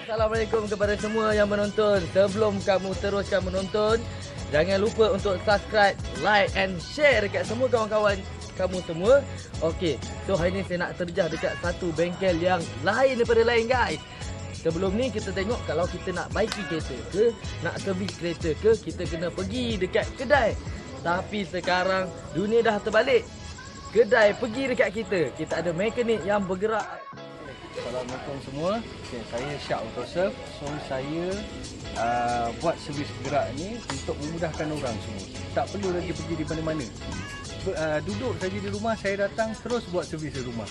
Assalamualaikum kepada semua yang menonton. Sebelum kamu teruskan menonton, jangan lupa untuk subscribe, like and share dekat semua kawan-kawan kamu semua. Okey, so hari ni saya nak terjah dekat satu bengkel yang lain daripada lain guys. Sebelum ni kita tengok kalau kita nak baiki kereta ke, nak servis kereta ke, kita kena pergi dekat kedai. Tapi sekarang dunia dah terbalik. Kedai pergi dekat kita. Kita ada mekanik yang bergerak. Assalamualaikum semua. Okay, saya Syak Autoserve. So saya buat servis bergerak ni untuk memudahkan orang semua. Tak perlu lagi pergi di mana-mana. Duduk saja di rumah, saya datang terus buat servis di rumah.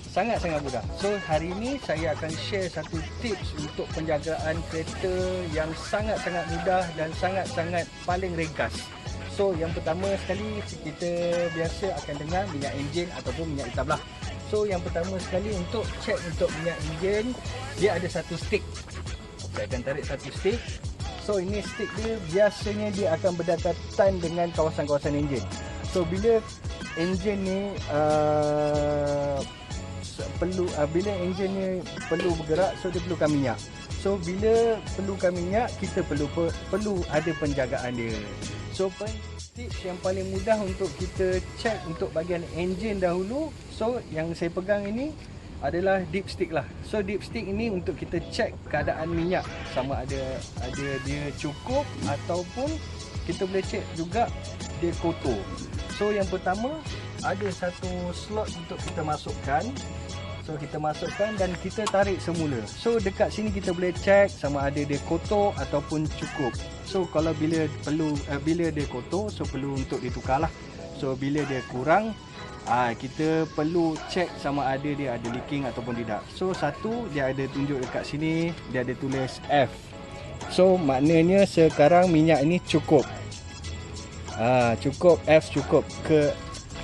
Sangat-sangat mudah. So hari ini saya akan share satu tips untuk penjagaan kereta yang sangat-sangat mudah dan sangat-sangat paling ringkas. So yang pertama sekali kita biasa akan dengar minyak enjin ataupun minyak hitam lah. So yang pertama sekali untuk cek untuk minyak enjin, dia ada satu stick. Saya akan tarik satu stick. So ini stick dia biasanya dia akan berdekatan dengan kawasan-kawasan enjin. So bila enjin ni bila enjin ni perlu bergerak, so dia perlukan minyak. So bila perlukan minyak, kita perlu ada penjagaan dia. So tips yang paling mudah untuk kita cek untuk bahagian enjin dahulu. So yang saya pegang ini adalah dipstick lah. So dipstick ini untuk kita cek keadaan minyak, sama ada dia cukup ataupun kita boleh cek juga dia kotor. So yang pertama ada satu slot untuk kita masukkan. So kita masukkan dan kita tarik semula. So dekat sini kita boleh cek sama ada dia kotor ataupun cukup. So kalau bila dia kotor, so perlu untuk ditukar lah. So bila dia kurang, kita perlu cek sama ada dia ada leaking ataupun tidak. So satu, dia ada tunjuk dekat sini, dia ada tulis F. So maknanya sekarang minyak ini cukup. Cukup, F cukup.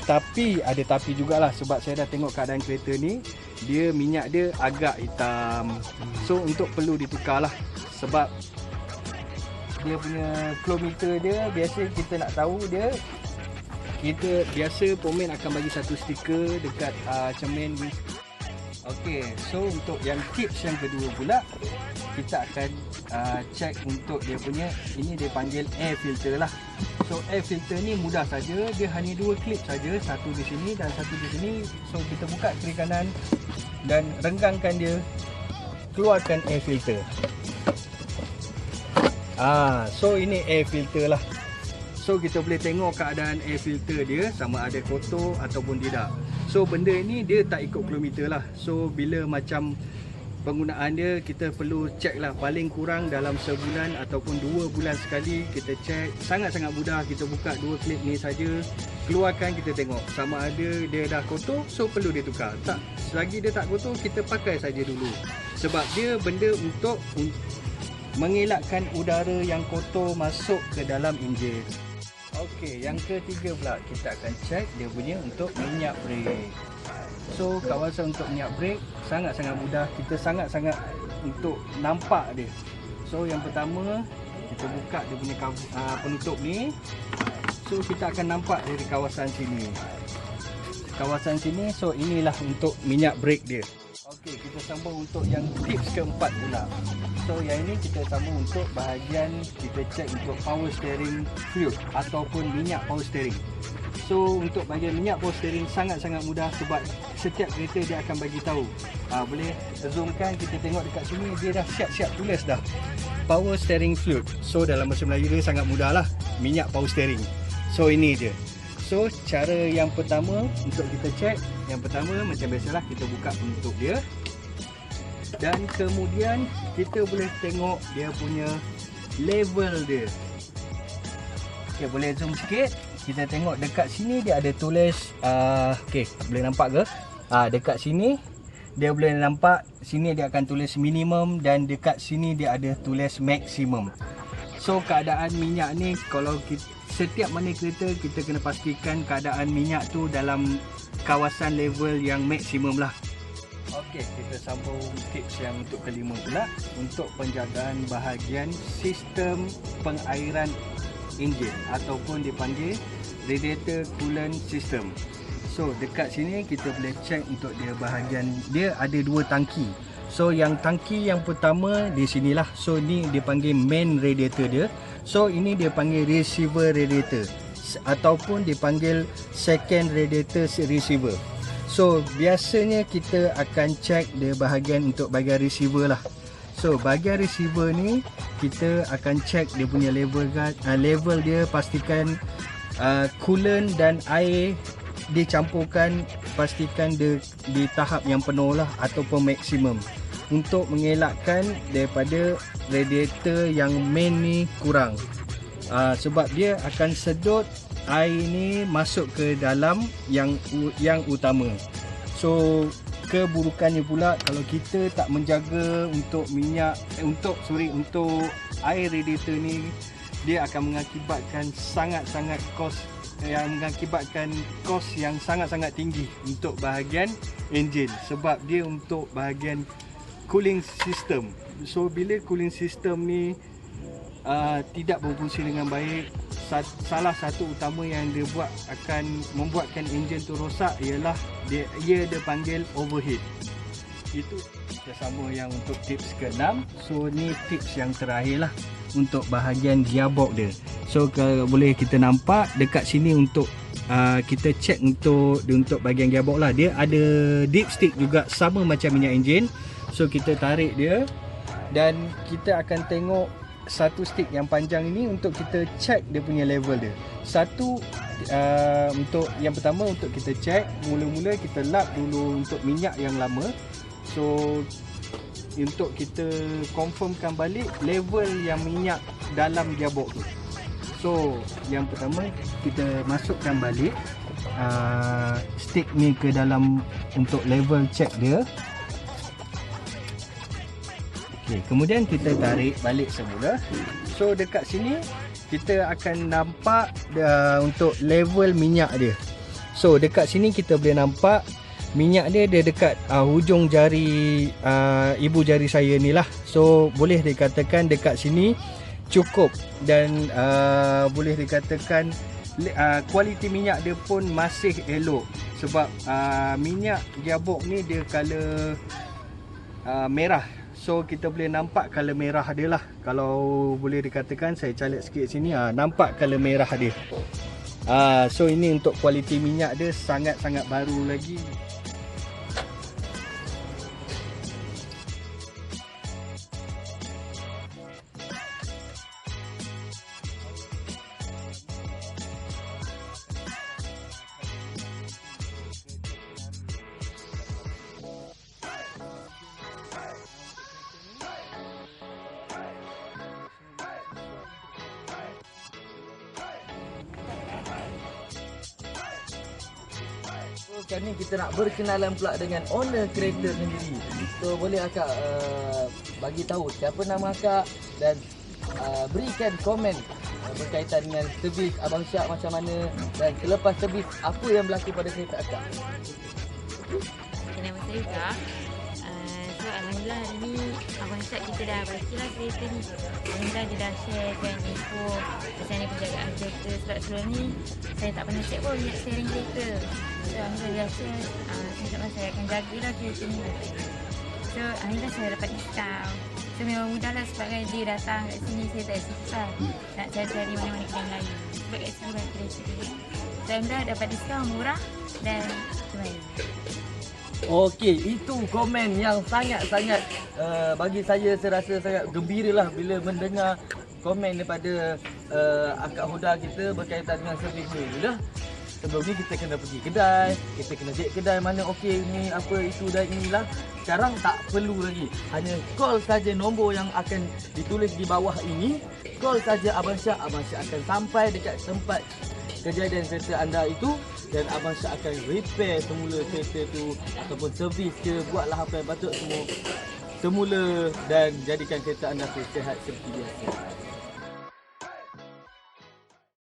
Tapi ada tapi jugalah, sebab saya dah tengok keadaan kereta ni, minyak dia agak hitam. So untuk perlu ditukar lah, sebab dia punya kilometer dia biasa kita nak tahu dia. Kita biasa Pomen akan bagi satu stiker dekat cermin. Okey, so untuk yang tips yang kedua pula, kita akan cek untuk dia punya, ini dia panggil air filter lah. So air filter ni mudah saja, dia hanya dua klip saja, satu di sini dan satu di sini. So kita buka kiri kanan dan renggangkan dia, keluarkan air filter. So ini air filter lah. So kita boleh tengok keadaan air filter dia sama ada kotor ataupun tidak. So benda ni dia tak ikut kilometer lah. So bila macam penggunaan dia, kita perlu cek lah, paling kurang dalam sebulan ataupun 2 bulan sekali kita cek. Sangat-sangat mudah, kita buka dua klip ni saja, keluarkan, kita tengok sama ada dia dah kotor, so perlu dia tukar. Tak, selagi dia tak kotor, kita pakai saja dulu. Sebab dia benda untuk mengelakkan udara yang kotor masuk ke dalam enjin. Okey, yang ketiga pula kita akan cek dia punya untuk minyak brake. So kawasan untuk minyak brake sangat-sangat mudah, kita sangat-sangat untuk nampak dia. So yang pertama kita buka dia punya penutup ni. So kita akan nampak dari kawasan sini. Kawasan sini, so inilah untuk minyak brake dia. Okey, kita sambung untuk yang tips keempat pula. So yang ini kita sambung untuk bahagian kita cek untuk power steering fluid ataupun minyak power steering. So untuk bahagian minyak power steering sangat-sangat mudah, sebab setiap kereta dia akan bagi tahu. Boleh zoomkan, kita tengok dekat sini, dia dah siap-siap tulis dah power steering fluid. So dalam bahasa Melayu dia sangat mudah lah, minyak power steering. So ini je. So cara yang pertama untuk kita cek, yang pertama macam biasalah, kita buka penutup dia. Dan kemudian kita boleh tengok dia punya level dia. Okay, boleh zoom sikit. Kita tengok dekat sini dia ada tulis, okay, boleh nampak ke? Dekat sini dia boleh nampak, sini dia akan tulis minimum dan dekat sini dia ada tulis maximum. So keadaan minyak ni, kalau setiap mana kereta kita kena pastikan keadaan minyak tu dalam kawasan level yang maksimum lah. Okey, kita sambung tips yang untuk kelima pula, untuk penjagaan bahagian sistem pengairan enjin ataupun dipanggil radiator coolant system. So dekat sini kita boleh check untuk dia bahagian, dia ada dua tangki. So yang tangki yang pertama di sinilah. So ni dia panggil main radiator dia. So ini dia panggil receiver radiator ataupun dipanggil second radiator receiver. So biasanya kita akan check dia bahagian untuk bahagian receiver lah. So bahagian receiver ni kita akan check dia punya level dia, pastikan coolant dan air dicampurkan, pastikan dia di tahap yang penuh lah ataupun maksimum untuk mengelakkan daripada radiator yang main ni kurang. Sebab dia akan sedut air ni masuk ke dalam yang utama. So keburukannya pula kalau kita tak menjaga untuk untuk air radiator ni, dia akan mengakibatkan sangat-sangat kos yang sangat-sangat tinggi untuk bahagian enjin, sebab dia untuk bahagian cooling system. So bila cooling system ni tidak berfungsi dengan baik, salah satu utama yang dia buat akan membuatkan enjin tu rosak ialah dia panggil overheat. Itu kita sama yang untuk tips ke-6. So ni tips yang terakhir lah untuk bahagian gearbox dia. So boleh kita nampak dekat sini untuk kita check untuk bahagian gearbox lah. Dia ada dipstick juga sama macam minyak enjin. So kita tarik dia dan kita akan tengok satu stick yang panjang ini untuk kita check dia punya level dia. Untuk yang pertama untuk kita check, mula-mula kita lap dulu untuk minyak yang lama. So untuk kita confirmkan balik level yang minyak dalam gearbox tu. So yang pertama kita masukkan balik stick ni ke dalam untuk level check dia. Okay, kemudian kita tarik balik semula. So dekat sini kita akan nampak untuk level minyak dia. So dekat sini kita boleh nampak minyak dia dekat hujung jari ibu jari saya ni lah. So boleh dikatakan dekat sini cukup dan boleh dikatakan kualiti minyak dia pun masih elok, sebab minyak gearbox ni dia color merah. So kita boleh nampak color merah dia lah. Kalau boleh dikatakan, saya calik sikit sini, nampak color merah dia. So ini untuk kualiti minyak dia sangat-sangat baru lagi. Sekarang ni kita nak berkenalan pula dengan owner kereta sendiri. So boleh akak bagi tahu siapa nama akak dan berikan komen berkaitan dengan servis Abang Syak macam mana, dan selepas servis apa yang berlaku pada kereta akak. Nama saya Ika. So alhamdulillah hari ni Abang Syak kita dah berkilas kereta ni. Alhamdulillah dia dah sharekan info macam mana penjagaan kereta. Sebab sebelum ni saya tak pernah check pun minyak steering kereta. So alhamdulillah dia share, saya akan jagalah kereta ni. So alhamdulillah saya dapat diskaun. So memang mudah lah sebab kan dia datang kat sini, saya tak susah nak cari-cari mana-mana kedai Melayu. Sebab kat sini banyak kedai sini. So alhamdulillah dapat diskaun murah dan lumayan. Okey, itu komen yang sangat-sangat bagi saya rasa sangat gembira lah bila mendengar komen daripada Akak Huda kita berkaitan dengan servis ni. Dah sebelum ni kita kena pergi kedai, kita kena cek kedai mana okey ni apa itu dan inilah. Sekarang tak perlu lagi, hanya call saja nombor yang akan ditulis di bawah ini. Call saja Abang Syak akan sampai dekat tempat kejadian kereta anda itu, dan Abang Syak akan repair semula kereta tu ataupun servis ke, buatlah apa yang patut semula dan jadikan kereta anda sihat seperti biasa.